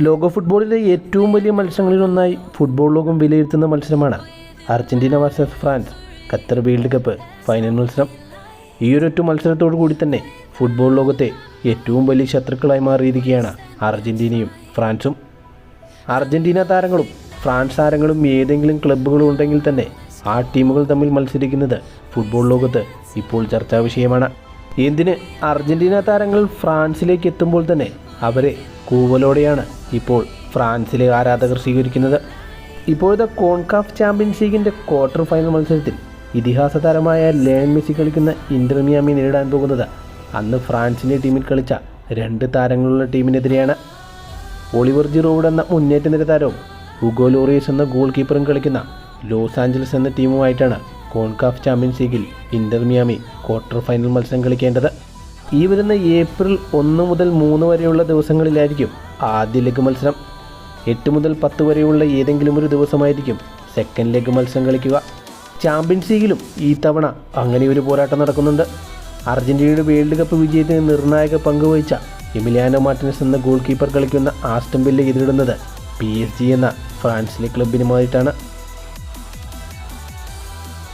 ലോക ഫുട്ബോളിലെ ഏറ്റവും വലിയ മത്സരങ്ങളിലൊന്നായി ഫുട്ബോൾ ലോകം വിലയിരുത്തുന്ന മത്സരമാണ് Argentina versus France Qatar world cup final മത്സരം. ഈ ഒരൊറ്റ മത്സരത്തോടു കൂടി തന്നെ ഫുട്ബോൾ ലോകത്തെ ഏറ്റവും വലിയ ശത്രുക്കളായി മാറിയിരിക്കുകയാണ് അർജന്റീനയും ഫ്രാൻസും. അർജന്റീന താരങ്ങളും ഫ്രാൻസ് താരങ്ങളും ഏതെങ്കിലും ക്ലബ്ബുകളും ഉണ്ടെങ്കിൽ തന്നെ ആ ടീമുകൾ തമ്മിൽ മത്സരിക്കുന്നത് ഫുട്ബോൾ ലോകത്ത് ഇപ്പോൾ ചർച്ചാ വിഷയമാണ്. എന്തിന് അർജന്റീന താരങ്ങൾ ഫ്രാൻസിലേക്ക് എത്തുമ്പോൾ തന്നെ അവരെ കൂവലോടെയാണ് ഇപ്പോൾ ഫ്രാൻസിലെ ആരാധകർ സ്വീകരിക്കുന്നത്. ഇപ്പോഴത്തെ കോൺകാഫ് ചാമ്പ്യൻസ് ലീഗിൻ്റെ ക്വാർട്ടർ ഫൈനൽ മത്സരത്തിൽ ഇതിഹാസ താരമായ ലയണൽ മെസ്സി കളിക്കുന്ന ഇന്റർ മിയാമി നേരിടാൻ പോകുന്നത് അന്ന് ഫ്രാൻസിൻ്റെ ടീമിൽ കളിച്ച 2 താരങ്ങളുള്ള ടീമിനെതിരെയാണ്. ഒളിവർ ജിറോഡ് എന്ന മുന്നേറ്റ നിര താരവും ഹുഗോ ലോറിയസ് എന്ന ഗോൾ കീപ്പറും കളിക്കുന്ന ലോസ് ആഞ്ചലസ് എന്ന ടീമുമായിട്ടാണ് കോൺകാഫ് ചാമ്പ്യൻസ് ലീഗിൽ ഇന്റർ മിയാമി ക്വാർട്ടർ ഫൈനൽ മത്സരം കളിക്കേണ്ടത്. ഈ വരുന്ന ഏപ്രിൽ 1 മുതൽ 3 വരെയുള്ള ദിവസങ്ങളിലായിരിക്കും ആദ്യ ലെഗ് മത്സരം. 8 മുതൽ 10 വരെയുള്ള ഏതെങ്കിലും ഒരു ദിവസമായിരിക്കും സെക്കൻഡ് ലെഗ് മത്സരം കളിക്കുക. ചാമ്പ്യൻസ് ലീഗിലും ഈ തവണ അങ്ങനെ ഒരു പോരാട്ടം നടക്കുന്നുണ്ട്. അർജന്റീനയുടെ വേൾഡ് കപ്പ് വിജയത്തിന് നിർണായക പങ്കുവഹിച്ച എമിലിയാനോ മാർട്ടിനസ് എന്ന ഗോൾ കീപ്പർ കളിക്കുന്ന ആസ്റ്റൺ വില്ല എതിരിടുന്നത് PSG എന്ന ഫ്രാൻസിലെ ക്ലബിനുമായിട്ടാണ്.